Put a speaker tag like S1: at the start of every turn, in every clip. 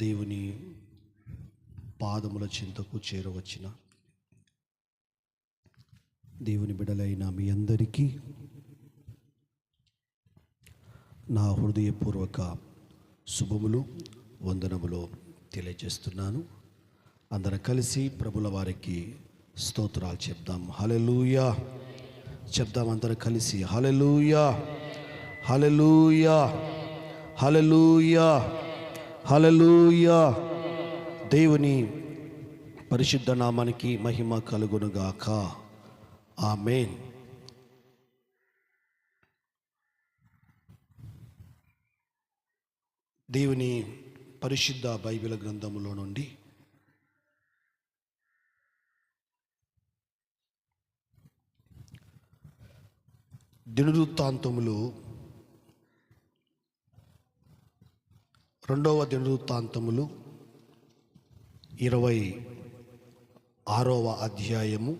S1: దేవుని పాదముల చెంతకు చేరవచ్చిన దేవుని బిడ్డలైన మీ అందరికీ నా హృదయపూర్వక శుభములు వందనములు తెలియజేస్తున్నాను. అందరం కలిసి ప్రభుల వారికి స్తోత్రాలు చెప్దాం. హల్లెలూయా చెప్దాం. అందరం కలిసి హల్లెలూయా హల్లెలూయా హల్లెలూయా హల్లెలూయా. దేవుని పరిశుద్ధ నామానికి మహిమ కలుగునుగాక. ఆమేన్. దేవుని పరిశుద్ధ బైబిల్ గ్రంథములో నుండి దినవృత్తాంతములు 2వ దినవృత్తాంతములు 26వ అధ్యాయము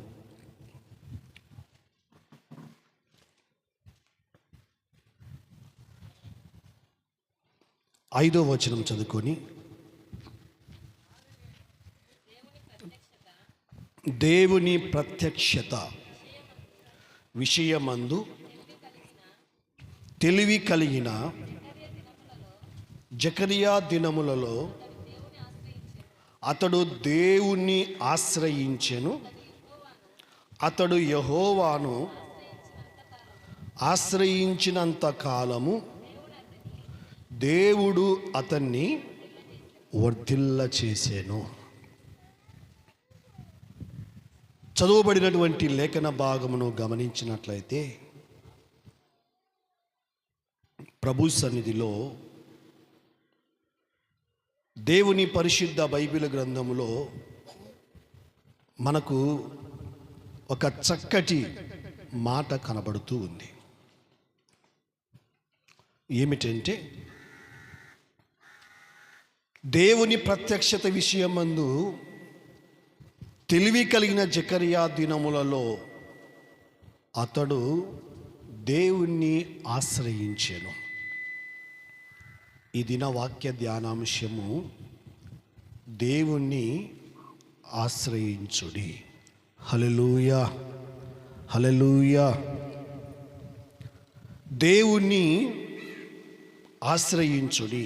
S1: 5వ వచనం చదువుకొని, దేవుని ప్రత్యక్షత విషయమందు తెలివి కలిగిన జకరియా దినములలో అతడు దేవుణ్ణి ఆశ్రయించెను. అతడు యెహోవాను ఆశ్రయించినంత కాలము దేవుడు అతన్ని వర్ధిల్ల చేసెను. చదువుబడినటువంటి లేఖన భాగమును గమనించినట్లయితే ప్రభు సన్నిధిలో దేవుని పరిశుద్ధ బైబిల్ గ్రంథములో మనకు ఒక చక్కటి మాట కనబడుతూ ఉంది. ఏమిటంటే, దేవుని ప్రత్యక్షత విషయమందు తెలివి కలిగిన జకరియా దినములలో అతడు దేవుణ్ణి ఆశ్రయించెను. ఈ దిన వాక్య ధ్యానాంశము దేవుణ్ణి ఆశ్రయించుడి. హల్లెలూయా హల్లెలూయా. దేవుణ్ణి ఆశ్రయించుడి.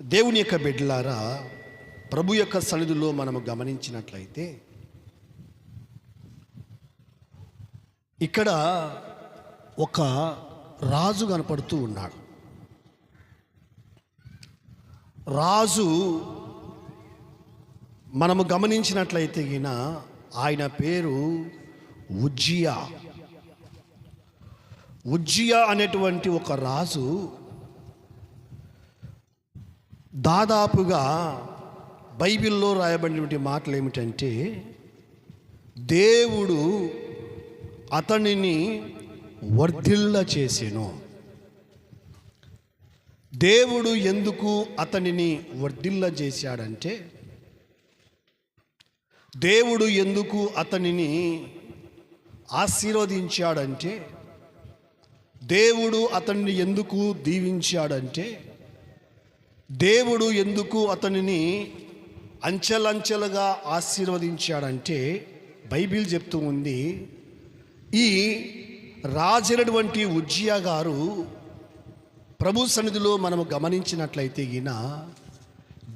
S1: దేవుని యొక్క బిడ్డలారా, ప్రభు యొక్క సన్నిధిలో మనము గమనించినట్లయితే ఇక్కడ ఒక రాజు కనపడుతూ ఉన్నాడు. రాజు మనము గమనించినట్లయితే గిన ఆయన పేరు ఉజ్జియా. ఉజ్జియా అనేటువంటి ఒక రాజు దాదాపుగా బైబిల్లో రాయబడినటువంటి మాటలు ఏమిటంటే, దేవుడు అతనిని వర్ధిల్ల చేసెను. దేవుడు ఎందుకు అతనిని వర్ధిల్ల చేశాడంటే, దేవుడు ఎందుకు అతనిని ఆశీర్వదించాడంటే, దేవుడు అతనిని ఎందుకు దీవించాడంటే, దేవుడు ఎందుకు అతనిని అంచెలంచెలుగా ఆశీర్వదించాడంటే, బైబిల్ చెప్తూ ఉంది, ఈ రాజైనటువంటి ఉజ్జియా గారు ప్రభు సన్నిధిలో మనము గమనించినట్లయితే గిన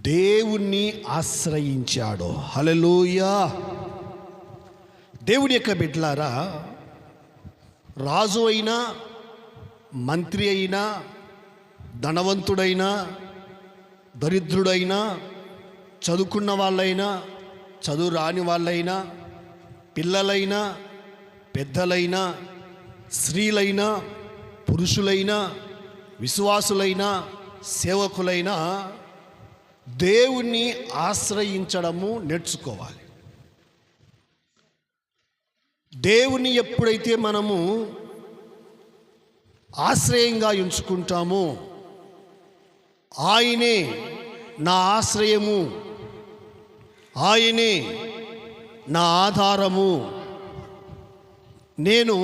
S1: దేవుణ్ణి ఆశ్రయించాడు. హల్లెలూయా. దేవుని యొక్క బిడ్డలారా, రాజు అయినా, మంత్రి అయినా, ధనవంతుడైనా, దరిద్రుడైనా, చదువుకున్న వాళ్ళైనా, చదువు రాని వాళ్ళైనా, పిల్లలైనా, పెద్దలైనా, స్త్రీలైనా, పురుషులైనా, విశ్వాసులైనా, సేవకులైనా దేవుణ్ణి ఆశ్రయించడము నేర్చుకోవాలి. దేవుణ్ణి ఎప్పుడైతే మనము ఆశ్రయంగా ఎంచుకుంటామో, ఆయనే నా ఆశ్రయము, ఆయనే నా ఆధారము, నేను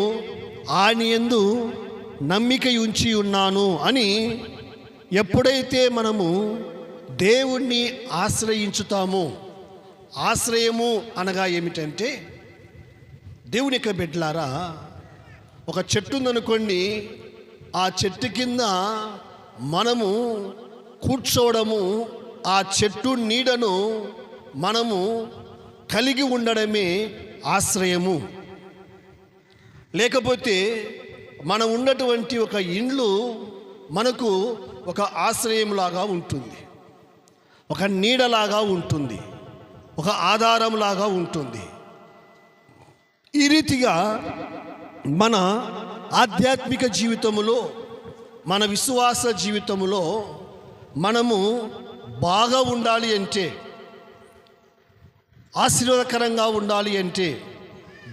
S1: ఆయన యందు నమ్మిక ఉంచి ఉన్నాను అని ఎప్పుడైతే మనము దేవుణ్ణి ఆశ్రయించుతామో, ఆశ్రయము అనగా ఏమిటంటే, దేవుని యొక్క బిడ్డలారా, ఒక చెట్టు ఉందనుకోండి, ఆ చెట్టు కింద మనము కూర్చోవడము, ఆ చెట్టు నీడను మనము కలిగి ఉండడమే ఆశ్రయము. లేకపోతే మనం ఉన్నటువంటి ఒక ఇండ్లు మనకు ఒక ఆశ్రయంలాగా ఉంటుంది, ఒక నీడలాగా ఉంటుంది, ఒక ఆధారంలాగా ఉంటుంది. ఈ రీతిగా మన ఆధ్యాత్మిక జీవితములో, మన విశ్వాస జీవితములో మనము బాగా ఉండాలి అంటే, ఆశీర్వాదకరంగా ఉండాలి అంటే,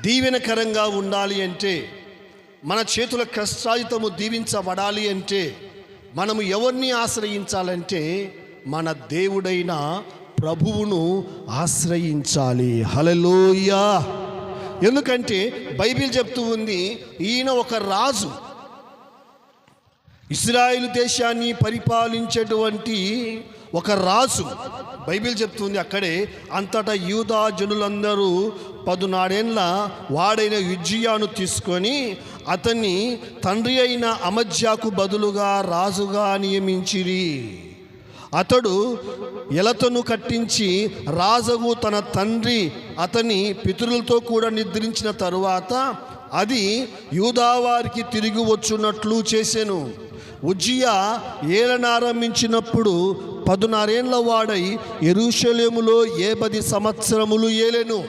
S1: దీవెనకరంగా ఉండాలి అంటే, మన చేతుల కష్టాయుతము దీవించబడాలి అంటే, మనము ఎవరిని ఆశ్రయించాలంటే మన దేవుడైన ప్రభువును ఆశ్రయించాలి. హల్లెలూయా. ఎందుకంటే బైబిల్ చెప్తూ ఉంది, ఈయన ఒక రాజు, ఇశ్రాయేలు దేశాన్ని పరిపాలించేటువంటి ఒక రాజు. బైబిల్ చెప్తుంది అక్కడే, అంతటా యూదా జనులందరూ 14 ఏళ్ల వాడైన ఉజ్జియాను తీసుకొని అతన్ని తండ్రి అయిన అమజ్యాకు బదులుగా రాజుగా నియమించిరి. అతడు ఎలతను కట్టించి రాజుకు తన తండ్రి అతని పితరులతో కూడా నిద్రించిన తరువాత అది యూదావారికి తిరిగి వచ్చున్నట్లు చేసెను. ఉజ్జియా ఏలనారంభించినప్పుడు 16 ఏళ్ల వాడై యెరూషలేములో 10 సంవత్సరములు ఏలెను.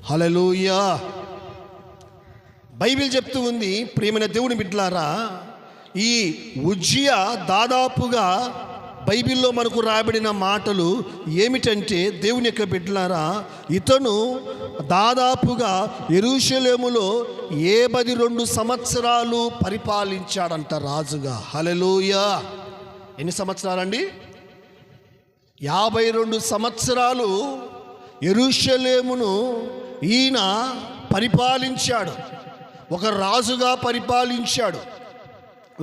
S1: హల్లెలూయా. బైబిల్ చెప్తూ ఉంది, ప్రియమైన దేవుని బిడ్డలారా, ఈ ఉజ్జియా దాదాపుగా బైబిల్లో మనకు రాయబడిన మాటలు ఏమిటంటే, దేవుని యొక్క బిడ్డలారా, ఇతను దాదాపుగా యెరూషలేములో 52 సంవత్సరాలు పరిపాలించాడంట రాజుగా. హల్లెలూయా. ఎన్ని సంవత్సరాలండి? 52 సంవత్సరాలు యెరూషలేమును ఈయన పరిపాలించాడు. ఒక రాజుగా పరిపాలించాడు,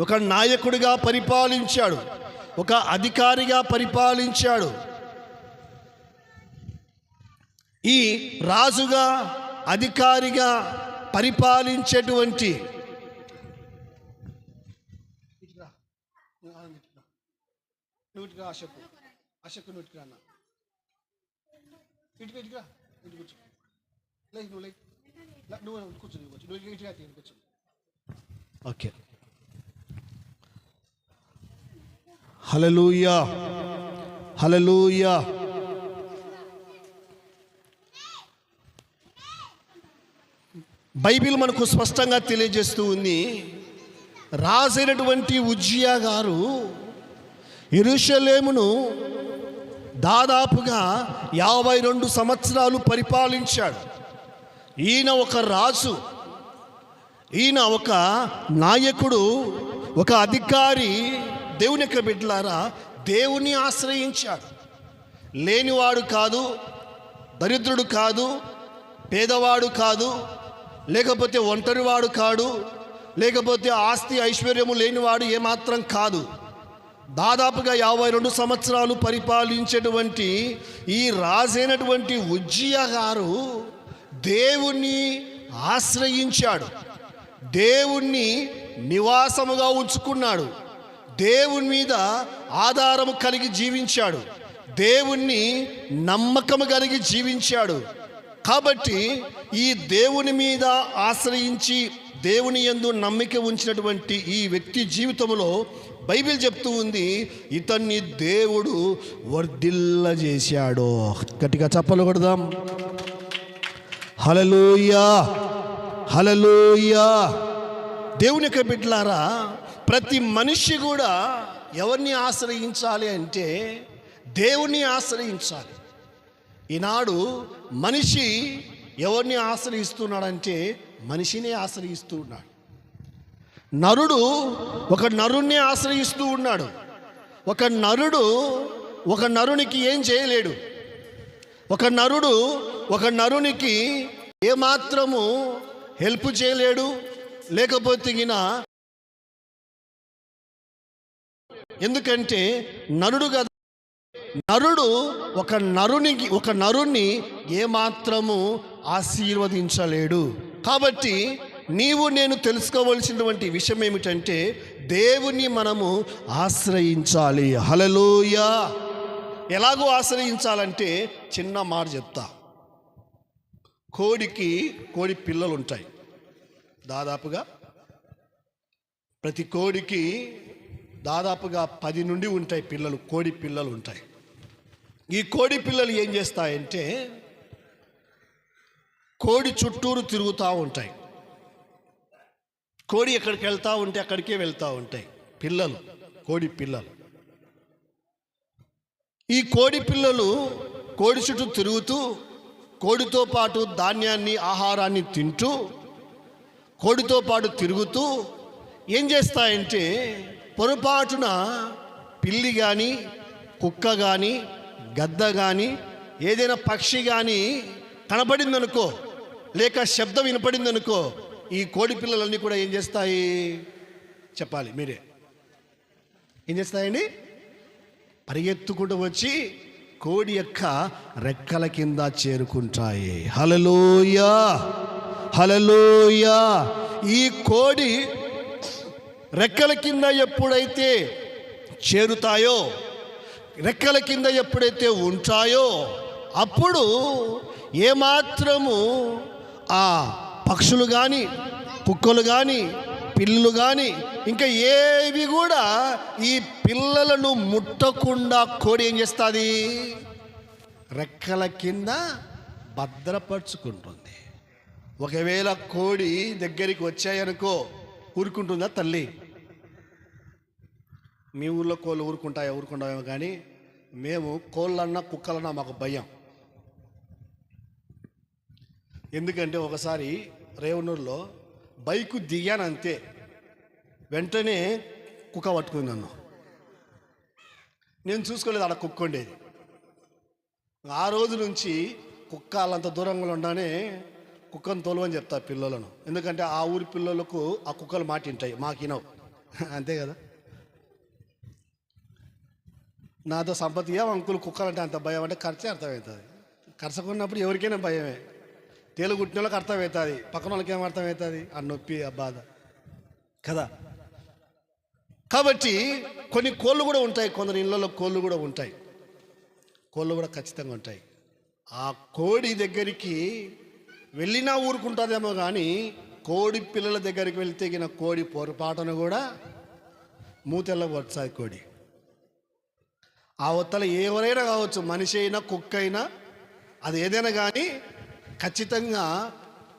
S1: ఒక నాయకుడిగా పరిపాలించాడు, ఒక అధికారిగా పరిపాలించాడు. ఈ రాజుగా అధికారిగా పరిపాలించేటువంటి ఓకే. హల్లెలూయా, హల్లెలూయా. బైబిల్ మనకు స్పష్టంగా తెలియజేస్తూ ఉంది, రాజైనటువంటి ఉజ్జియా గారు యెరూషలేమును దాదాపుగా 52 సంవత్సరాలు పరిపాలించాడు. ఈయన ఒక రాజు, ఈయన ఒక నాయకుడు, ఒక అధికారి. దేవుని యొక్క బిడ్డలారా, దేవుని ఆశ్రయించాడు. లేనివాడు కాదు, దరిద్రుడు కాదు, పేదవాడు కాదు, లేకపోతే ఒంటరివాడు కాడు, లేకపోతే ఆస్తి ఐశ్వర్యము లేనివాడు ఏమాత్రం కాదు. దాదాపుగా 52 సంవత్సరాలు పరిపాలించేటువంటి ఈ రాజైనటువంటి ఉజ్జియా గారు దేవుణ్ణి ఆశ్రయించాడు, దేవుణ్ణి నివాసముగా ఉంచుకున్నాడు, దేవుని మీద ఆధారము కలిగి జీవించాడు, దేవుణ్ణి నమ్మకము కలిగి జీవించాడు. కాబట్టి ఈ దేవుని మీద ఆశ్రయించి దేవుని యందు నమ్మిక ఉంచినటువంటి ఈ వ్యక్తి జీవితంలో బైబిల్ చెప్తూ ఉంది, ఇతన్ని దేవుడు వర్ధిల్ల చేశాడు. గట్టిగా చప్పలు కొడదాం. హల్లెలూయా, హల్లెలూయా. దేవుని యొక్క బిడ్డలారా, ప్రతి మనిషి కూడా ఎవరిని ఆశ్రయించాలి అంటే దేవుణ్ణి ఆశ్రయించాలి. ఈనాడు మనిషి ఎవరిని ఆశ్రయిస్తున్నాడంటే మనిషిని ఆశ్రయిస్తూ ఉన్నాడు. నరుడు ఒక నరుణ్ణి ఆశ్రయిస్తూ ఉన్నాడు. ఒక నరుడు ఒక నరునికి ఏం చేయలేడు. ఒక నరుడు ఒక నరునికి ఏమాత్రము హెల్ప్ చేయలేడు. లేకపోతే ఎందుకంటే నరుడు కదా నరుడు ఒక నరుణ్ణి ఏమాత్రము ఆశీర్వదించలేడు. కాబట్టి నీవు నేను తెలుసుకోవలసినటువంటి విషయం ఏమిటంటే దేవుని మనము ఆశ్రయించాలి. హల్లెలూయా. ఎలాగో ఆశ్రయించాలంటే చిన్న మాట చెప్తా. కోడి పిల్లలు ఉంటాయి. దాదాపుగా ప్రతి కోడికి దాదాపుగా 10 నుండి ఉంటాయి పిల్లలు, కోడి పిల్లలు ఉంటాయి. ఈ కోడి పిల్లలు ఏం చేస్తాయంటే కోడి చుట్టూరు తిరుగుతూ ఉంటాయి. కోడి ఎక్కడికి వెళ్తూ ఉంటే అక్కడికే వెళ్తూ ఉంటాయి పిల్లలు, కోడి పిల్లలు. ఈ కోడి పిల్లలు కోడి చుట్టూ తిరుగుతూ కోడితో పాటు ధాన్యాన్ని, ఆహారాన్ని తింటూ కోడితో పాటు తిరుగుతూ ఏం చేస్తాయంటే పొరపాటున పిల్లి కానీ, కుక్క కానీ, గద్ద కానీ, ఏదైనా పక్షి కానీ కనపడిందనుకో, లేక శబ్దం వినపడిందనుకో, ఈ కోడి పిల్లలన్నీ కూడా ఏం చేస్తాయి చెప్పాలి మీరే. ఏం చేస్తాయండి? పరిగెత్తుకుంటూ వచ్చి కోడి యొక్క రెక్కల కింద చేరుకుంటాయి. హల్లెలూయా, హల్లెలూయా. ఈ కోడి రెక్కల కింద ఎప్పుడైతే చేరుతాయో, రెక్కల కింద ఎప్పుడైతే ఉంటాయో, అప్పుడు ఏమాత్రము ఆ పక్షులు కానీ, కుక్కలు కానీ, పిల్లులు కానీ ఇంకా ఏవి కూడా ఈ పిల్లలను ముట్టకుండా కోడి ఏం చేస్తుంది? రెక్కల కింద భద్రపరుచుకుంటుంది. ఒకవేళ కోడి దగ్గరికి వచ్చాయనుకో, ఊరుకుంటుందా తల్లి? మీ ఊళ్ళో కోళ్ళు ఊరుకుంటాయేమో కానీ మేము కోళ్ళన్నా కుక్కలన్నా మాకు భయం. ఎందుకంటే ఒకసారి రేవనూరులో బైకు దిగాను అంతే, వెంటనే కుక్క పట్టుకుంది నన్ను. నేను చూసుకోలేదు, ఆడ కుక్క ఉండేది. ఆ రోజు నుంచి కుక్క అంత దూరంగా ఉండనే కుక్కను తోలువని చెప్తా పిల్లలను. ఎందుకంటే ఆ ఊరి పిల్లలకు ఆ కుక్కలు మాట వింటాయి, మాకు వినవు. అంతే కదా. నాతో సంపత్తి అంకులు కుక్కలంటే అంత భయం అంటే ఖర్చే అర్థమవుతుంది. ఖర్చుకున్నప్పుడు ఎవరికైనా భయమే. తేలు కుట్టిన వాళ్ళకి అర్థమవుతుంది, పక్కన వాళ్ళకి ఏం అర్థమవుతుంది? ఆ నొప్పి, ఆ బాధ కదా. కాబట్టి కొన్ని కోళ్ళు కూడా ఉంటాయి, కొందరు ఇళ్ళలో కోళ్ళు కూడా ఉంటాయి, కోళ్ళు కూడా ఖచ్చితంగా ఉంటాయి. ఆ కోడి దగ్గరికి వెళ్ళినా ఊరుకుంటుందేమో కానీ కోడి పిల్లల దగ్గరికి వెళ్తే గిన కోడి పొరపాటును కూడా మూతెల్ల వచ్చాయి కోడి. ఆ ఒత్తల ఎవరైనా కావచ్చు, మనిషి అయినా కుక్క అయినా అది ఏదైనా కానీ ఖచ్చితంగా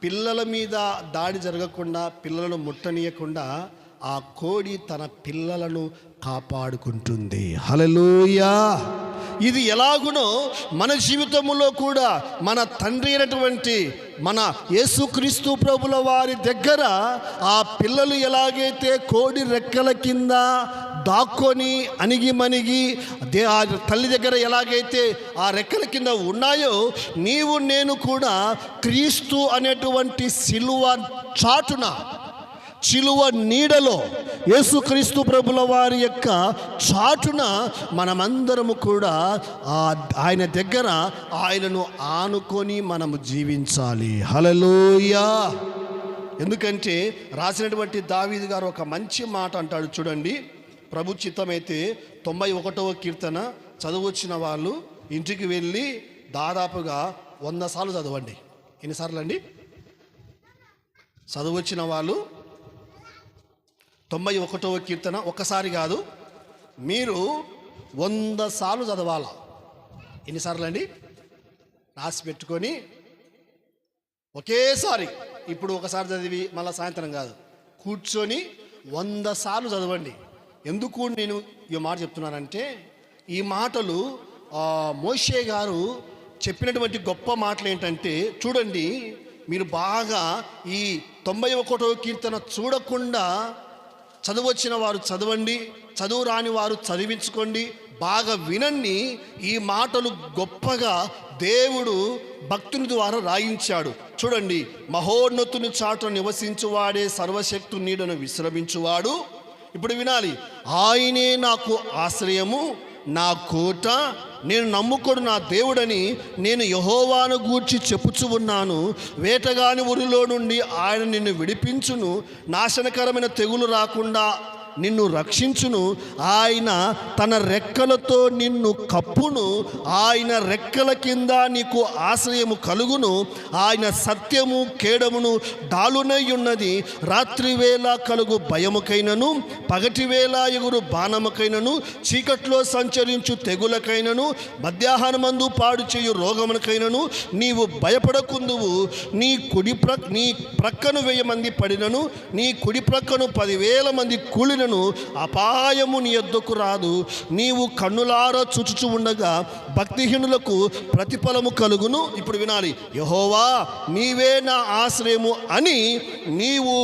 S1: పిల్లల మీద దాడి జరగకుండా, పిల్లలను ముట్టనీయకుండా ఆ కోడి తన పిల్లలను కాపాడుకుంటుంది. హల్లెలూయా. ఇది ఎలాగునో మన జీవితంలో కూడా మన తండ్రి అయినటువంటి మన యేసుక్రీస్తు ప్రభుల వారి దగ్గర ఆ పిల్లలు ఎలాగైతే కోడి రెక్కల కింద దాక్కొని అణిగి మణిగి ఆ తల్లి దగ్గర ఎలాగైతే ఆ రెక్కల కింద ఉన్నాయో, నీవు నేను కూడా క్రీస్తు అనేటువంటి సిలువ చాటున, సిలువ నీడలో, యేసుక్రీస్తు ప్రభుల వారి యొక్క చాటున మనమందరము కూడా ఆయన దగ్గర ఆయనను ఆనుకొని మనము జీవించాలి. హల్లెలూయా. ఎందుకంటే రాసినటువంటి దావీదు గారు ఒక మంచి మాట అంటాడు చూడండి. ప్రభు చిత్తమైతే 91వ కీర్తన చదువొచ్చిన వాళ్ళు ఇంటికి వెళ్ళి దాదాపుగా 100 సార్లు చదవండి. ఎన్నిసార్లు అండి? చదువొచ్చిన వాళ్ళు 91వ కీర్తన ఒక్కసారి కాదు, మీరు 100 సార్లు చదవాలా. ఎన్నిసార్లు అండి? రాసి పెట్టుకొని ఒకేసారి, ఇప్పుడు ఒకసారి చదివి మళ్ళీ సాయంత్రం కాదు, కూర్చొని 100 సార్లు చదవండి. ఎందుకు నేను ఈ మాట చెప్తున్నానంటే, ఈ మాటలు మోషే గారు చెప్పినటువంటి గొప్ప మాటలు ఏంటంటే చూడండి, మీరు బాగా ఈ 91వ కీర్తన చూడకుండా చదువొచ్చిన వారు చదవండి, చదువు రాని వారు చదివించుకోండి, బాగా వినండి. ఈ మాటలు గొప్పగా దేవుడు భక్తుని ద్వారా రాయించాడు. చూడండి, మహోన్నతుని చాటున నివసించువాడే సర్వశక్తు నీడను విశ్రమించువాడు. ఇప్పుడు వినాలి. ఆయనే నాకు ఆశ్రయము, నా కోట, నేను నమ్ముకొను నా దేవుడని నేను యెహోవాను గూర్చి చెప్పుచు ఉన్నాను. వేటగాని ఊరిలో నుండి ఆయన నిన్ను విడిపించును, నాశనకరమైన తెగులు రాకుండా నిన్ను రక్షించును. ఆయన తన రెక్కలతో నిన్ను కప్పును, ఆయన రెక్కల కింద నీకు ఆశ్రయము కలుగును. ఆయన సత్యము కేడమును డాలునై ఉన్నది. రాత్రివేళ కలుగు భయముకైనను, పగటివేళ ఎగురు బాణముకైనను, చీకట్లో సంచరించు తెగులకైనను, మధ్యాహ్నమందు పాడు చేయు రోగమునకైనను నీవు భయపడకుందువు. నీ ప్రక్కను 1000 మంది పడినను, నీ కుడి ప్రక్కను 10,000 మంది కూలిన అపాయము నీ యొద్దకు రాదు. నీవు కన్నులారా చూచుచు ఉండగా భక్తిహీనులకు ప్రతిఫలము కలుగును. ఇప్పుడు వినాలి, యెహోవా నీవే నా ఆశ్రయము అని నీవు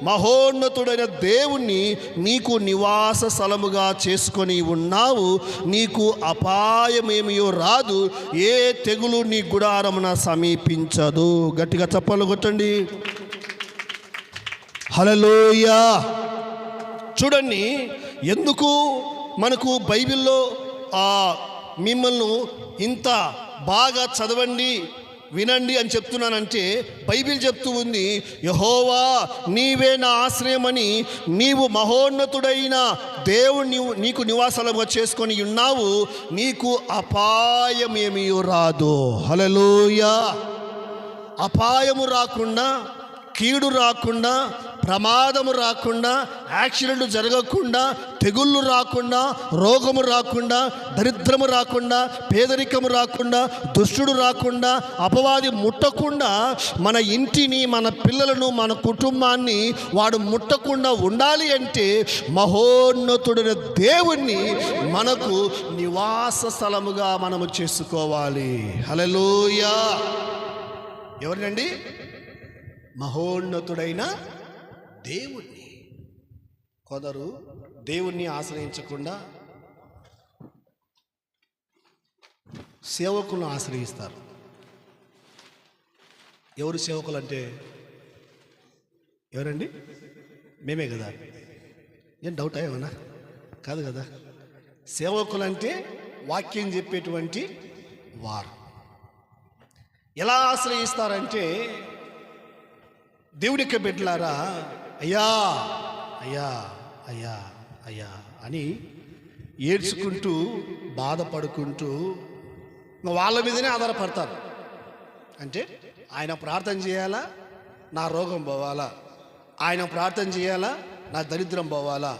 S1: మహోన్నతుడైన దేవుణ్ణి నీకు నివాస స్థలముగా చేసుకొని ఉన్నావు. నీకు అపాయమేమియో రాదు, ఏ తెగులు నీ గుడారమున సమీపించదు. గట్టిగా చప్పలు కొట్టండి. హల్లెలూయా. చూడండి, ఎందుకు మనకు బైబిల్లో మిమ్మల్ని ఇంత బాగా చదవండి వినండి అని చెప్తున్నానంటే, బైబిల్ చెప్తూ ఉంది, యెహోవా నీవే నా ఆశ్రయమని నీవు మహోన్నతుడైన దేవుని నీకు నివాసాలుగా చేసుకొని ఉన్నావు. నీకు అపాయమేమీ రాదు. హల్లెలూయా. అపాయము రాకుండా, కీడు రాకుండా, ప్రమాదము రాకుండా, యాక్సిడెంట్ జరగకుండా, తెగుళ్ళు రాకుండా, రోగము రాకుండా, దరిద్రము రాకుండా, పేదరికము రాకుండా, దుష్టుడు రాకుండా, అపవాది ముట్టకుండా మన ఇంటిని, మన పిల్లలను, మన కుటుంబాన్ని వాడు ముట్టకుండా ఉండాలి అంటే మహోన్నతుడైన దేవుణ్ణి మనకు నివాస స్థలముగా మనము చేసుకోవాలి. హల్లెలూయా. ఎవరినండి? మహోన్నతుడైన దేవుణ్ణి. కొందరు దేవుణ్ణి ఆశ్రయించకుండా సేవకులను ఆశ్రయిస్తారు. ఎవరు సేవకులు అంటే? ఎవరండి? మేమే కదా. ఏం డౌటా ఏమన్నా? కాదు కదా. సేవకులు అంటే వాక్యం చెప్పేటువంటి వారు. ఎలా ఆశ్రయిస్తారంటే, దేవుడి యొక్క బిడ్డలారా, అయ్యా అయ్యా అయ్యా అయ్యా అని ఏడ్చుకుంటూ బాధపడుకుంటూ వాళ్ళ మీదనే ఆధారపడతారు. అంటే ఆయన ప్రార్థన చేయాలా, నా రోగం పోవాలా, ఆయన ప్రార్థన చేయాలా, నా దరిద్రం పోవాలా,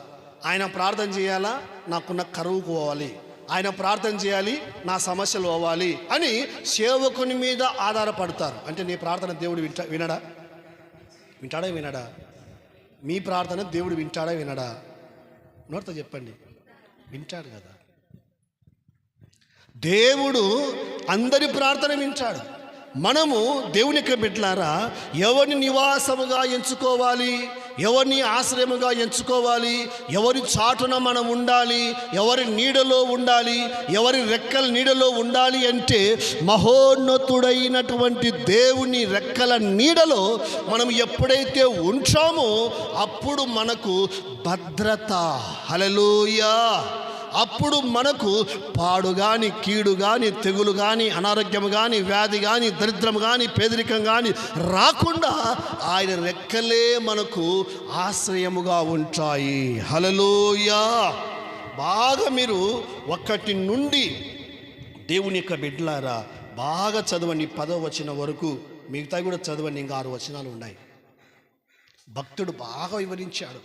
S1: ఆయన ప్రార్థన చేయాలా, నాకున్న కరువు పోవాలి, ఆయన ప్రార్థన చేయాలి, నా సమస్యలు పోవాలి అని సేవకుని మీద ఆధారపడతారు. అంటే నీ ప్రార్థన దేవుడు వినడా? వింటాడా వినడా? మీ ప్రార్థన దేవుడు వింటాడా వినడా? నోటితో చెప్పండి. వింటాడు కదా. దేవుడు అందరి ప్రార్థన వింటాడు. మనము దేవుని యొక్క బిడ్డలారా, ఎవరిని నివాసముగా ఎంచుకోవాలి, ఎవరిని ఆశ్రయముగా ఎంచుకోవాలి, ఎవరి చాటున మనం ఉండాలి, ఎవరి నీడలో ఉండాలి, ఎవరి రెక్కల నీడలో ఉండాలి అంటే మహోన్నతుడైనటువంటి దేవుని రెక్కల నీడలో మనం ఎప్పుడైతే ఉంచామో అప్పుడు మనకు భద్రత. హల్లెలూయా. అప్పుడు మనకు పాడు కానీ, కీడు కానీ, తెగులు కానీ, అనారోగ్యం కానీ, వ్యాధి కానీ, దరిద్రం కానీ, పేదరికం కానీ రాకుండా ఆయన రెక్కలే మనకు ఆశ్రయముగా ఉంటాయి. హల్లెలూయా. బాగా మీరు 1 నుండి దేవుని యొక్క బిడ్డలారా బాగా చదవండి. 10వ వచనం వరకు, మిగతా కూడా చదవండి. ఇంకా 6 వచనాలు ఉన్నాయి. భక్తుడు బాగా వివరించాడు.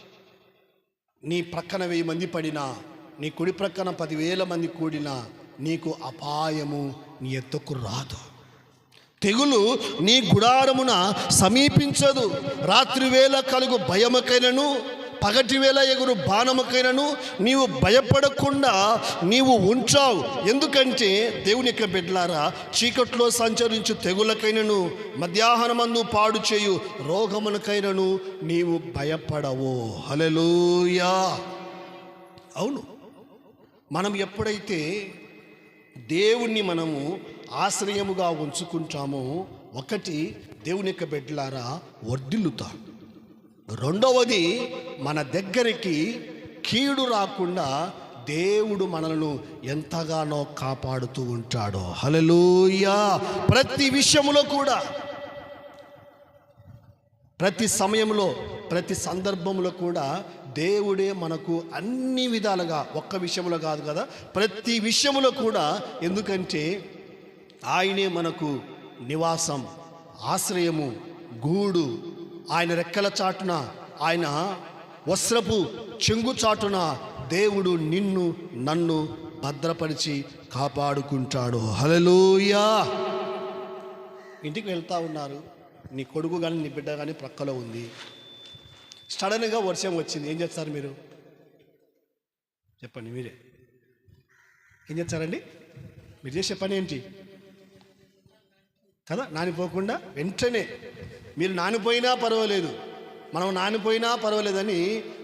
S1: నీ ప్రక్కన 1000 మంది పడినా, నీ కుడి ప్రక్కన 10,000 మంది కూడినా నీకు అపాయము నీ ఎద్దకు రాదు. తెగులు నీ గుడారమున సమీపించదు. రాత్రివేళ కలుగు భయముకైనను, పగటివేళ ఎగురు బాణముకైనను నీవు భయపడకుండా నీవు ఉంచావు. ఎందుకంటే దేవుని యొక్క బిడ్డలారా, చీకట్లో సంచరించు తెగులకైనను, మధ్యాహ్నమందు పాడు చేయు రోగమునకైనను నీవు భయపడవు. హల్లెలూయా. అవును, మనం ఎప్పుడైతే దేవుణ్ణి మనము ఆశ్రయముగా ఉంచుకుంటామో, ఒకటి దేవుని యొక్క బిడ్డలారా వర్ధిల్లుతాం. రెండవది, మన దగ్గరికి కీడు రాకుండా దేవుడు మనలను ఎంతగానో కాపాడుతూ ఉంటాడు. హల్లెలూయా. ప్రతి విషయంలో కూడా, ప్రతి సమయంలో, ప్రతి సందర్భంలో కూడా దేవుడే మనకు అన్ని విధాలుగా, ఒక్క విషయంలో కాదు కదా, ప్రతి విషయంలో కూడా. ఎందుకంటే ఆయనే మనకు నివాసం, ఆశ్రయము, గూడు. ఆయన రెక్కల చాటున, ఆయన వస్త్రపు చెంగు చాటున దేవుడు నిన్ను నన్ను భద్రపరిచి కాపాడుకుంటాడు. హల్లెలూయా. ఇంటికి వెళ్తా ఉన్నారు, నీ కొడుకు కానీ నీ బిడ్డ కానీ ప్రక్కలో ఉంది. సడన్గా వర్షం వచ్చింది, ఏం చేస్తారు మీరు? చెప్పండి, మీరే ఏం చేస్తారండి? మీరు చేసే పని ఏంటి కదా? నానిపోకుండా వెంటనే, మీరు నానిపోయినా పర్వాలేదు, మనం నానిపోయినా పర్వాలేదని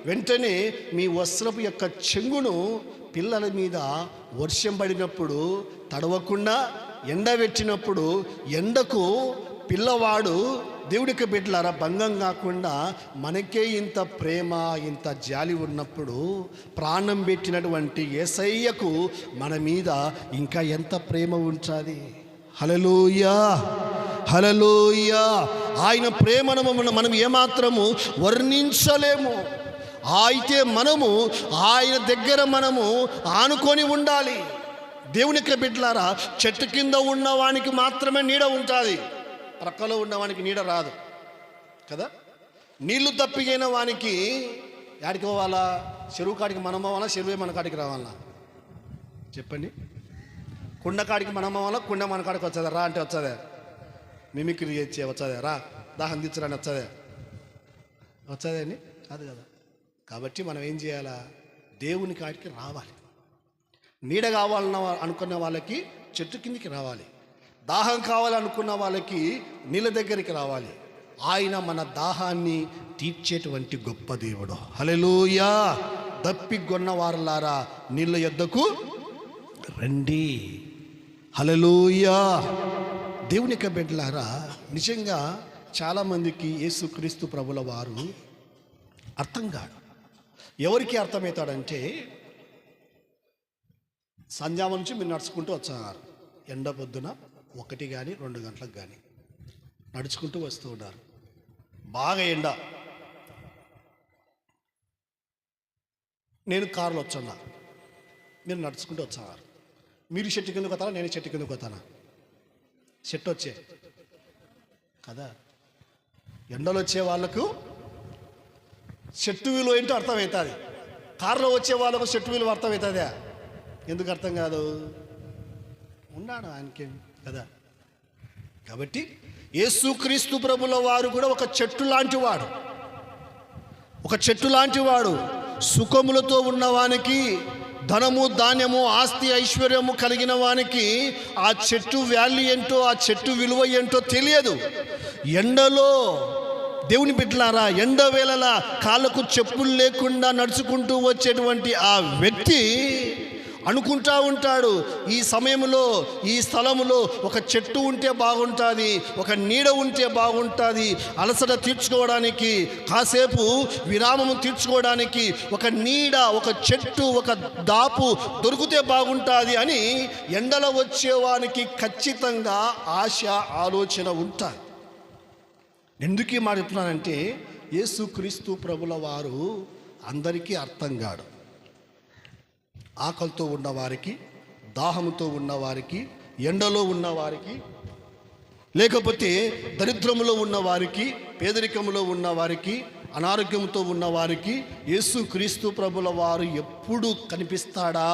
S1: వెంటనే మీ వస్త్రపు యొక్క చెంగును పిల్లల మీద వర్షం పడినప్పుడు తడవకుండా, ఎండబెట్టినప్పుడు ఎండకు పిల్లవాడు, దేవుడికి బిడ్డలారా, భంగం కాకుండా, మనకే ఇంత ప్రేమ, ఇంత జాలి ఉన్నప్పుడు ప్రాణం పెట్టినటువంటి యేసయ్యకు మన మీద ఇంకా ఎంత ప్రేమ ఉంటుంది. హల్లెలూయా, హల్లెలూయా. ఆయన ప్రేమను మనం ఏమాత్రము వర్ణించలేము. అయితే మనము ఆయన దగ్గర మనము ఆనుకొని ఉండాలి. దేవునికి బిడ్డలారా, చెట్టు కింద ఉన్నవానికి మాత్రమే నీడ ఉంటుంది, ప్రక్కలో ఉన్నవానికి నీడ రాదు కదా. నీళ్లు తప్పిగైన వానికి యాడికి పోవాలా? చెరువు కాడికి మనం పోవాలా? చెరువే మన కాడికి రావాలా? చెప్పండి. కుండ కాడికి మనం పోవాలా? కుండ మన కాడికి వచ్చేదా? రా అంటే వచ్చేదే? మిమిక్రీ చేసే వచ్చేదే? రా దాహం తీర్చడానికి వచ్చేదే? వచ్చేదే అండి? కాదు కదా. కాబట్టి మనం ఏం చేయాలా? దేవుని కాడికి రావాలి. నీడ కావాలన్న అనుకున్న వాళ్ళకి చెట్టు కిందికి రావాలి. దాహం కావాలనుకున్న వాళ్ళకి నీళ్ళ దగ్గరికి రావాలి. ఆయన మన దాహాన్ని తీర్చేటువంటి గొప్ప దేవుడు. హల్లెలూయా. దప్పిగొన్న వారలారా, నీళ్ళ యొద్దకు రండి. హల్లెలూయా. దేవుని యొక్క బిడ్డలారా, నిజంగా చాలామందికి యేసుక్రీస్తు ప్రభుల వారు అర్థం కాడు. ఎవరికి అర్థమవుతాడంటే, సంధ్యావం నుంచి మీరు నడుచుకుంటూ వచ్చారు, ఎండ పొద్దున 1 కానీ 2 గంటలకు కానీ నడుచుకుంటూ వస్తూ ఉన్నారు. బాగా ఎండ, నేను కారులో వచ్చున్నా, మీరు నడుచుకుంటూ వచ్చారు. మీరు చెట్టు కిందకు వస్తారా? నేను చెట్టు కిందకు వస్తానా? చెట్టు వచ్చే కదా. ఎండలు వచ్చే వాళ్ళకు చెట్టు విలువ ఏంటో అర్థమవుతుంది. కారులో వచ్చే వాళ్ళకు చెట్టు విలువ అర్థమవుతుందా? ఎందుకు అర్థం కాదు? ఉన్నాడు ఆయనకి కదా. కాబట్టి యేసుక్రీస్తు ప్రభుల వారు కూడా ఒక చెట్టు లాంటి వాడు, ఒక చెట్టు లాంటి వాడు. సుఖములతో ఉన్నవానికి, ధనము ధాన్యము ఆస్తి ఐశ్వర్యము కలిగిన వానికి ఆ చెట్టు వాల్యూ ఏంటో, ఆ చెట్టు విలువ ఏంటో తెలియదు. ఎండలో దేవుని బిడ్డలారా, ఎండ వేళలా కాళ్ళకు చెప్పులు లేకుండా నడుచుకుంటూ వచ్చేటువంటి ఆ వ్యక్తి అనుకుంటా ఉంటాడు, ఈ సమయంలో ఈ స్థలములో ఒక చెట్టు ఉంటే బాగుంటుంది, ఒక నీడ ఉంటే బాగుంటుంది, అలసట తీర్చుకోవడానికి, కాసేపు విరామము తీర్చుకోవడానికి ఒక నీడ, ఒక చెట్టు, ఒక దాపు దొరికితే బాగుంటుంది అని ఎండలో వచ్చేవానికి ఖచ్చితంగా ఆశ, ఆలోచన ఉంటాయి. ఎందుకు ఈ మాట చెప్తున్నానంటే, యేసుక్రీస్తు ప్రభుల వారు అందరికీ అర్థం కాడు. ఆకలితో ఉన్నవారికి, దాహంతో ఉన్నవారికి, ఎండలో ఉన్నవారికి, లేకపోతే దరిద్రములో ఉన్నవారికి, పేదరికములో ఉన్నవారికి, అనారోగ్యంతో ఉన్నవారికి యేసుక్రీస్తు ప్రభుల వారు ఎప్పుడు కనిపిస్తాడా?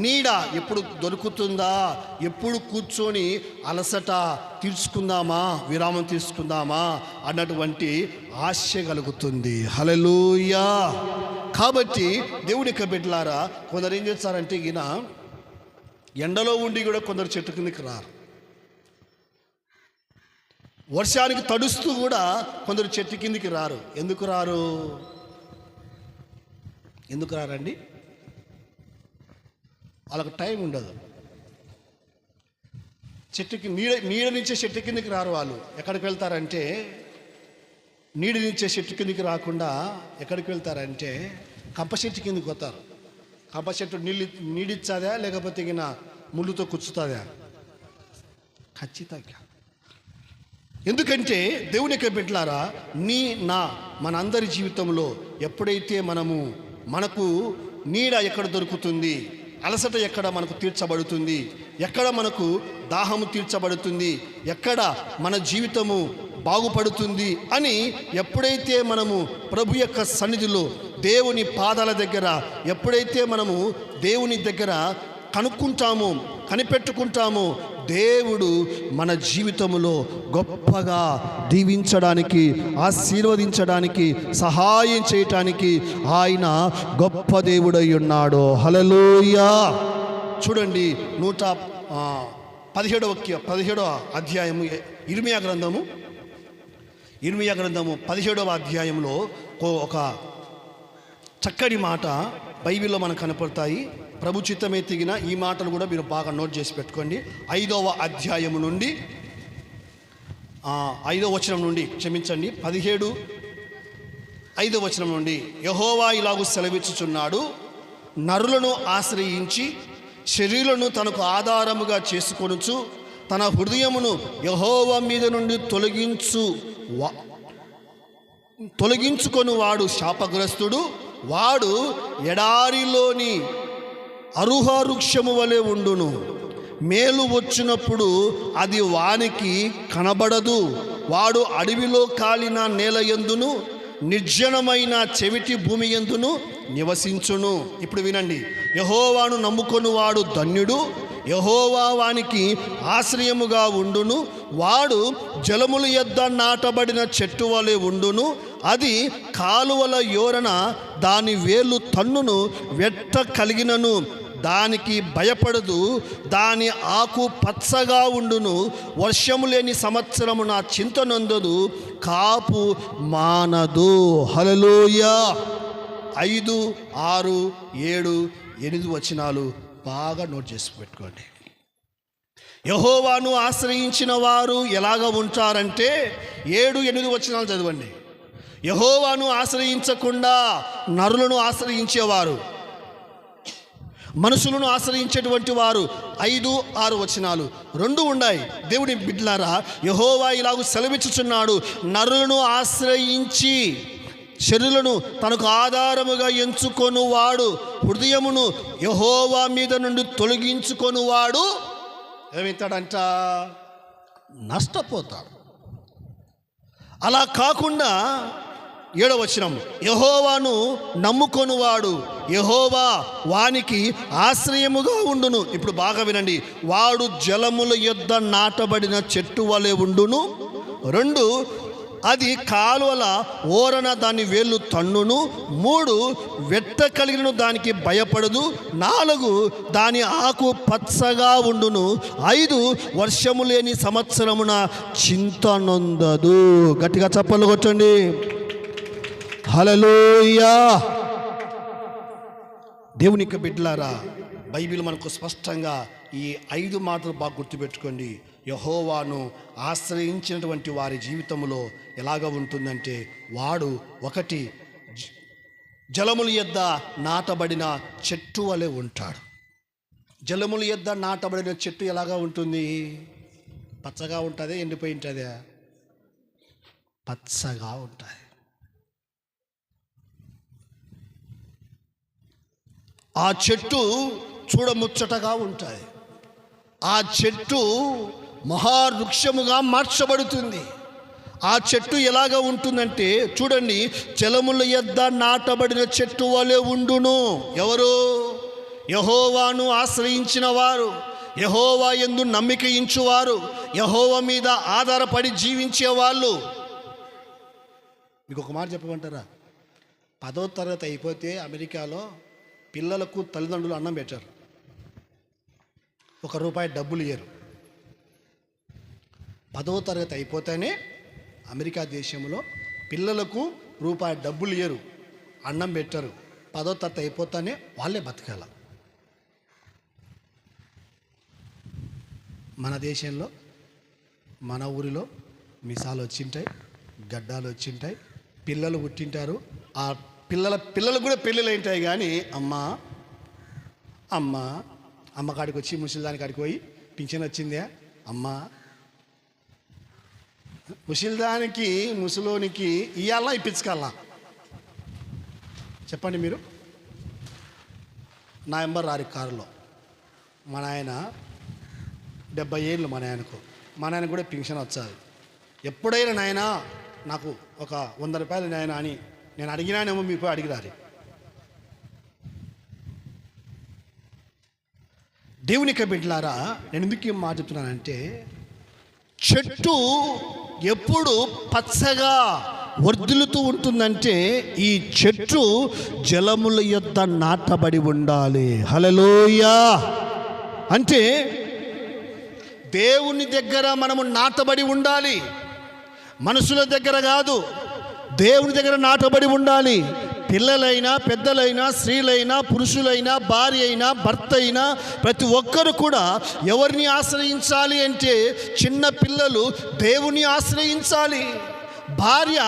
S1: నీడ ఎప్పుడు దొరుకుతుందా? ఎప్పుడు కూర్చొని అలసట తీర్చుకుందామా, విరామం తీసుకుందామా అన్నటువంటి ఆశ కలుగుతుంది. హల్లెలూయా. కాబట్టి దేవుడి యొక్క బిడ్డలారా, కొందరు ఏం చేస్తారంటే, ఈయన ఎండలో ఉండి కూడా కొందరు చెట్టు కిందకి రారు. వర్షానికి తడుస్తూ కూడా కొందరు చెట్టు కిందికి రారు. ఎందుకు రారు? ఎందుకు రారండి? వాళ్ళకు టైం ఉండదు. చెట్టుకి నీడ నుంచే చెట్టు కిందకి రారు వాళ్ళు. ఎక్కడికి వెళ్తారంటే, నీడ నుంచే చెట్టు కిందకి రాకుండా ఎక్కడికి వెళ్తారంటే కంప చెట్టు కిందకి పోతారు. కంప చెట్టు నీడిచ్చాదా లేకపోతే ఇక ముళ్ళుతో కుచ్చుతుందా? ఖచ్చితంగా. ఎందుకంటే దేవుని యొక్క బిడ్డలారా, మనందరి జీవితంలో ఎప్పుడైతే మనకు నీడ ఎక్కడ దొరుకుతుంది, అలసట ఎక్కడ మనకు తీర్చబడుతుంది, ఎక్కడ మనకు దాహము తీర్చబడుతుంది, ఎక్కడ మన జీవితము బాగుపడుతుంది అని ఎప్పుడైతే మనము ప్రభు యొక్క సన్నిధిలో దేవుని పాదాల దగ్గర ఎప్పుడైతే మనము దేవుని దగ్గర కనిపెట్టుకుంటామో దేవుడు మన జీవితంలో గొప్పగా దీవించడానికి, ఆశీర్వదించడానికి, సహాయం చేయటానికి ఆయన గొప్ప దేవుడై ఉన్నాడు. హల్లెలూయా. చూడండి 117వ అధ్యాయము ఇర్మియా గ్రంథము 17వ అధ్యాయంలో ఒక చక్కటి మాట బైబిల్లో మనకు కనపడతాయి. ప్రభు చిత్తమే తిగిన ఈ మాటలు కూడా మీరు బాగా నోట్ చేసి పెట్టుకోండి. 5వ అధ్యాయము నుండి 5వ వచనం నుండి 5వ వచనం నుండి యెహోవా ఇలాగు సెలవిచ్చుచున్నాడు, నరులను ఆశ్రయించి శరీరులను తనకు ఆధారముగా చేసుకొనుచు తన హృదయమును యెహోవా మీద నుండి తొలగించుకొని వాడు శాపగ్రస్తుడు. వాడు ఎడారిలోని అరుహ వృక్షము వలె ఉండును. మేలు వచ్చినప్పుడు అది వానికి కనబడదు. వాడు అడవిలో కాలిన నేల యందును నిర్జనమైన చెవిటి భూమి యందును నివసించును. ఇప్పుడు వినండి, యెహోవాను నమ్ముకొని వాడు ధన్యుడు. యెహోవా వానికి ఆశ్రయముగా ఉండును. వాడు జలముల యొద్ద నాటబడిన చెట్టు వలె ఉండును. అది కాలువల యోరన దాని వేళ్ళు తన్నును. వెట్ట కలిగినను దానికి భయపడదు. దాని ఆకు పచ్చగా ఉండును. వర్షము లేని సంవత్సరము నా చింత నొందదు. కాపు మానదు. హల్లెలూయా. 5, 6, 7, 8 వచనాలు బాగా నోట్ చేసి పెట్టుకోండి. యెహోవాను ఆశ్రయించిన వారు ఎలాగ ఉంటారంటే 7, 8 వచనాలు చదవండి. యెహోవాను ఆశ్రయించకుండా నరులను ఆశ్రయించేవారు, మనుషులను ఆశ్రయించేటువంటి వారు 5, 6 వచనాలు 2 ఉన్నాయి. దేవుని బిడ్డలారా, యెహోవా ఇలాగూ సెలవిచ్చుచున్నాడు, నరులను ఆశ్రయించి శరీరులను తనకు ఆధారముగా ఎంచుకొనువాడు హృదయమును యెహోవా మీద నుండి తొలగించుకొనువాడు ఏమవుతాడంట? నష్టపోతాడు. అలా కాకుండా 7వ వచనం, యెహోవాను నమ్ముకొనువాడు యెహోవా వానికి ఆశ్రయముగా ఉండును. ఇప్పుడు బాగా వినండి, వాడు జలముల యొద్ద నాటబడిన చెట్టు వలె ఉండును. 2, అది కాలువల ఓరన దాని వేళ్ళు తన్నును. 3, వెట్ట కలిగిన దానికి భయపడదు. 4, దాని ఆకు పచ్చగా ఉండును. 5, వర్షము లేని సంవత్సరమున చింత నొందదు. గట్టిగా చప్పట్లు కొట్టండి. హల్లెలూయా. దేవునికి బిడ్డలారా, బైబిల్ మనకు స్పష్టంగా ఈ 5 మాటలు బాగా గుర్తుపెట్టుకోండి. యెహోవాను ఆశ్రయించినటువంటి వారి జీవితంలో ఎలాగ ఉంటుందంటే, వాడు 1 జలముల యొద్ద నాటబడిన చెట్టు వలె ఉంటాడు. జలముల యొద్ద నాటబడిన చెట్టు ఎలాగా ఉంటుంది? పచ్చగా ఉంటుందా, ఎండిపోయి ఉంటుందా? పచ్చగా ఉంటుంది. ఆ చెట్టు చూడముచ్చటగా ఉంటుంది. ఆ చెట్టు మహావృక్షముగా మార్చబడుతుంది. ఆ చెట్టు ఎలాగ ఉంటుందంటే చూడండి, జలముల యొద్ద నాటబడిన చెట్టు వలె ఉండును. ఎవరు? యెహోవాను ఆశ్రయించిన వారు, యెహోవా యందు నమ్మిక ఉంచువారు, యెహోవా మీద ఆధారపడి జీవించే వాళ్ళు. మీకు ఒక మాట చెప్పమంటారా? 10వ తరగతి అయిపోతే అమెరికాలో పిల్లలకు తల్లిదండ్రులు అన్నం పెట్టారు, ₹1 డబ్బులు ఇయ్యరు. 10వ తరగతి అయిపోతేనే అమెరికా దేశంలో పిల్లలకు ₹1 డబ్బులు ఇయ్యరు, అన్నం పెట్టరు. 10వ తరగతి అయిపోతేనే వాళ్ళే బతకాల. మన దేశంలో మన ఊరిలో మిసాలు వచ్చింటాయి, గడ్డాలు వచ్చింటాయి, పిల్లలు పుట్టింటారు. ఆ పిల్లలకు కూడా పెళ్ళిళ్ళు ఉంటాయి. కానీ అమ్మ అమ్మ కాడికి వచ్చి ముసలిదాని కాడికి పోయి పింఛన్ వచ్చిందే అమ్మా, ముసలిదానికి ముసలోనికి ఇయ్యాలా ఇప్పించుకోవాలా చెప్పండి మీరు? నా ఎంబర్ రారి కారులో మా నాయన 70 ఏళ్ళు మా నాయనకు కూడా పింఛన్ వచ్చాది. ఎప్పుడైనా నాయన నాకు ఒక 100 రూపాయలు నాయన అని నేను అడిగినానేమో మీకు అడిగిరారి. దేవునికి బిడ్డలారా, నేను ఎందుకు ఈ మాట చెప్తున్నానంటే, చెట్టు ఎప్పుడు పచ్చగా వర్ధిల్లుతూ ఉంటుందంటే ఈ చెట్టు జలముల యొద్ద నాటబడి ఉండాలి. హల్లెలూయా. అంటే దేవుని దగ్గర మనము నాటబడి ఉండాలి, మనుషుల దగ్గర కాదు, దేవుని దగ్గర నాటబడి ఉండాలి. పిల్లలైనా, పెద్దలైనా, స్త్రీలైనా, పురుషులైనా, భార్య అయినా, భర్త అయినా, ప్రతి ఒక్కరు కూడా ఎవరిని ఆశ్రయించాలి అంటే, చిన్న పిల్లలు దేవుని ఆశ్రయించాలి. భార్య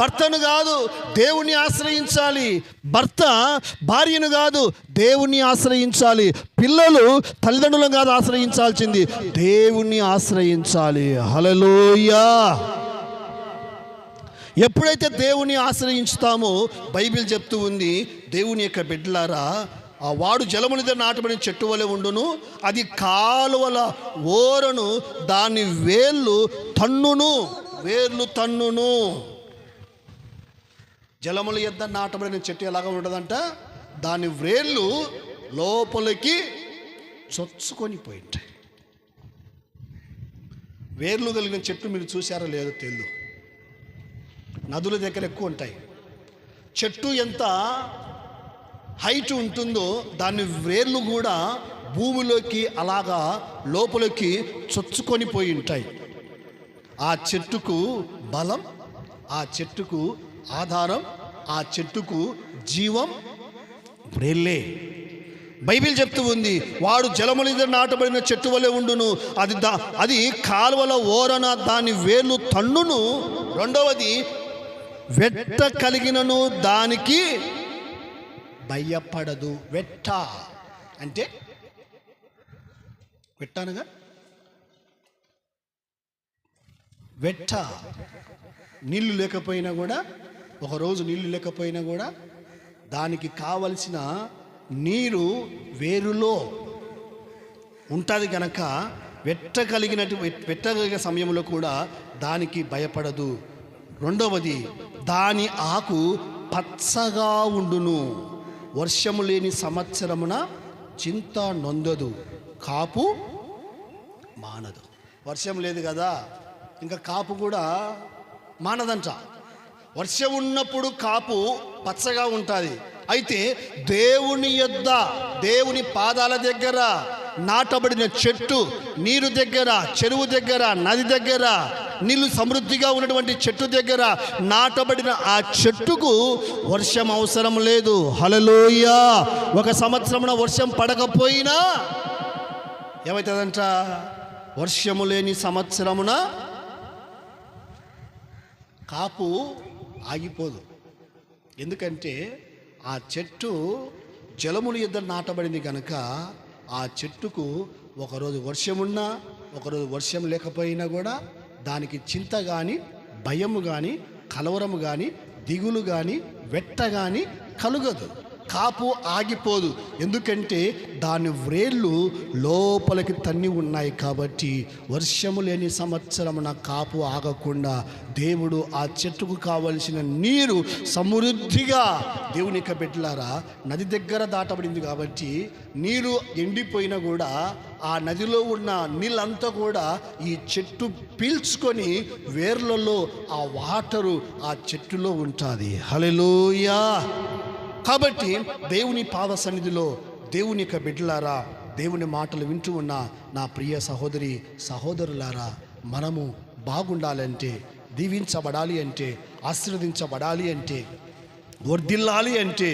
S1: భర్తను కాదు దేవుని ఆశ్రయించాలి, భర్త భార్యను కాదు దేవుని ఆశ్రయించాలి, పిల్లలు తల్లిదండ్రులను కాదు ఆశ్రయించాల్సింది, దేవుని ఆశ్రయించాలి. హల్లెలూయా. ఎప్పుడైతే దేవుని ఆశ్రయించుతామో బైబిల్ చెప్తూ ఉంది, దేవుని యొక్క బిడ్డలారా, ఆ వాడు జలముల దగ్గర నాటబడిన చెట్టు వలె ఉండును, అది కాలువల ఓరను, దాని వేర్లు తన్నును. జలముల యొద్ద నాటబడిన చెట్టు ఎలాగా ఉండదంట, దాని వేర్లు లోపలికి చొచ్చుకొని పోయింటాయి. వేర్లు కలిగిన చెట్టు మీరు చూసారో లేదో తెలియదు, నదుల దగ్గర ఎక్కువ ఉంటాయి. చెట్టు ఎంత హైట్ ఉంటుందో దాని వేర్లు కూడా భూమిలోకి అలాగా లోపలికి చొచ్చుకొని పోయి ఉంటాయి. ఆ చెట్టుకు బలం, ఆ చెట్టుకు ఆధారం, ఆ చెట్టుకు జీవం వేర్లే. బైబిల్ చెప్తూ ఉంది, వాడు జలముల దగ్గర నాటబడిన చెట్టు వలె ఉండును, అది కాలువల ఓరన దాని వేర్లు తన్నును. రెండవది, వెట్ట కలిగినను దానికి భయపడదు. వెట్ట అంటే వెట్టనగా వెట్ట నీళ్లు లేకపోయినా కూడా, ఒకరోజు నీళ్లు లేకపోయినా కూడా దానికి కావలసిన నీరు వేరులో ఉంటుంది కనుక వెట్టగలిగిన సమయంలో కూడా దానికి భయపడదు. రెండవది, దాని ఆకు పచ్చగా ఉండును, వర్షము లేని సంవత్సరమున చింత నొందదు, కాపు మానదు. వర్షం లేదు కదా, ఇంకా కాపు కూడా మానదంట. వర్షం ఉన్నప్పుడు కాపు పచ్చగా ఉంటుంది. అయితే దేవుని యొద్ద, దేవుని పాదాల దగ్గర నాటబడిన చెట్టు, నీరు దగ్గర, చెరువు దగ్గర, నది దగ్గర, నీళ్ళు సమృద్ధిగా ఉన్నటువంటి చెట్టు దగ్గర నాటబడిన ఆ చెట్టుకు వర్షం అవసరం లేదు. హల్లెలూయా. ఒక సంవత్సరమున వర్షం పడకపోయినా ఏమవుతుందంట, వర్షము లేని సంవత్సరమున కాపు ఆగిపోదు. ఎందుకంటే ఆ చెట్టు జలముల యొద్ద నాటబడింది కనుక ఆ చెట్టుకు ఒకరోజు వర్షం ఉన్నా, ఒకరోజు వర్షం లేకపోయినా కూడా దానికి చింత కానీ, భయము కానీ, కలవరము కానీ, దిగులు కానీ, వెట్ట కానీ కలుగదు. కాపు ఆగిపోదు. ఎందుకంటే దాని వ్రేళ్ళు లోపలికి తన్ని ఉన్నాయి కాబట్టి. వర్షము లేని సంవత్సరమున కాపు ఆగకుండా దేవుడు ఆ చెట్టుకు కావలసిన నీరు సమృద్ధిగా, దేవుని యొక్క బిడ్డలారా, నది దగ్గర దాటబడింది కాబట్టి నీరు ఎండిపోయినా కూడా ఆ నదిలో ఉన్న నీళ్ళంతా కూడా ఈ చెట్టు పీల్చుకొని వేర్లలో ఆ వాటరు ఆ చెట్టులో ఉంటుంది. హల్లెలూయా. కాబట్టి దేవుని పాద సన్నిధిలో దేవుని యొక్క బిడ్డలారా, దేవుని మాటలు వింటూ ఉన్న నా ప్రియ సహోదరి సహోదరులారా, మనము బాగుండాలంటే, దీవించబడాలి అంటే, ఆశీర్వదించబడాలి అంటే, వర్ధిల్లాలి అంటే,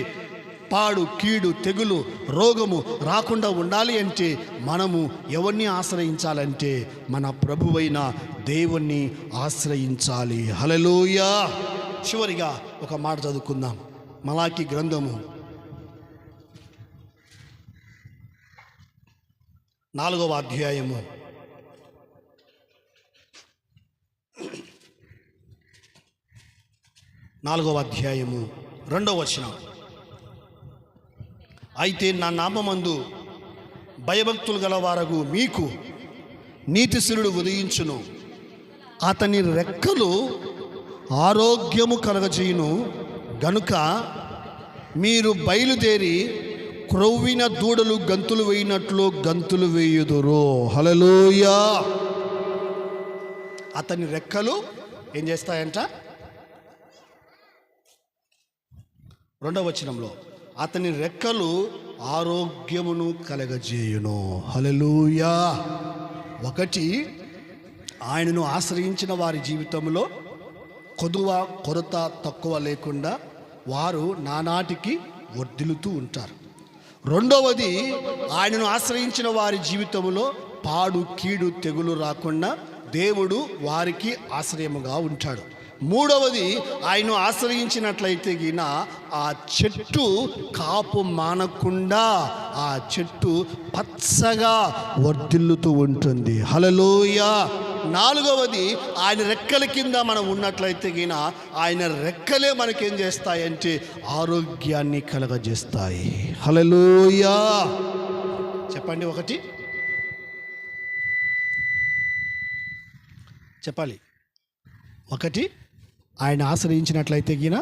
S1: పాడు కీడు తెగులు రోగము రాకుండా ఉండాలి అంటే మనము ఎవరిని ఆశ్రయించాలంటే మన ప్రభువైన దేవుణ్ణి ఆశ్రయించాలి. హల్లెలూయా. చివరిగా ఒక మాట చదువుకుందాం. మలాకి గ్రంథము 4వ అధ్యాయము 2వ వచనం. అయితే నా నామమందు భయభక్తులు గలవారగు మీకు నీతిశూరుడు ఉదయించును, అతని రెక్కలు ఆరోగ్యము కలగజేయును గనుక మీరు బయలుదేరి క్రొవ్విన దూడలు గంతులు వేయినట్లు గంతులు వేయుదురు. హల్లెలూయా. అతని రెక్కలు ఏం చేస్తాయంట? 2వ వచనంలో అతని రెక్కలు ఆరోగ్యమును కలగజేయును. హల్లెలూయా. ఒకటి, ఆయనను ఆశ్రయించిన వారి జీవితంలో కొరత తక్కువ లేకుండా వారు నానాటికి వర్ధిల్లుతూ ఉంటారు. రెండవది, ఆయనను ఆశ్రయించిన వారి జీవితంలో పాడు కీడు తెగులు రాకుండా దేవుడు వారికి ఆశ్రయముగా ఉంటాడు. మూడవది, ఆయన్ను ఆశ్రయించినట్లయితే గిన ఆ చెట్టు కాపు మానకుండా ఆ చెట్టు పచ్చగా వర్ధిల్లుతూ ఉంటుంది. హల్లెలూయా. నాలుగవది, ఆయన రెక్కల కింద మనం ఉన్నట్లయితే గిన ఆయన రెక్కలే మనకేం చేస్తాయంటే ఆరోగ్యాన్ని కలగజేస్తాయి. హల్లెలూయా. చెప్పండి, ఒకటి చెప్పాలి. ఒకటి, ఆయన ఆశ్రయించినట్లయితే గిన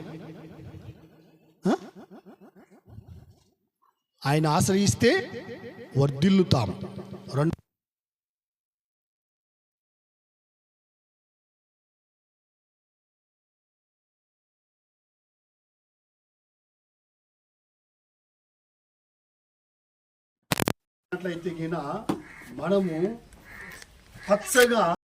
S1: ఆయన ఆశ్రయిస్తే వర్ధిల్లుతాం. రెండు, అట్లయితే గిన మనము పచ్చగా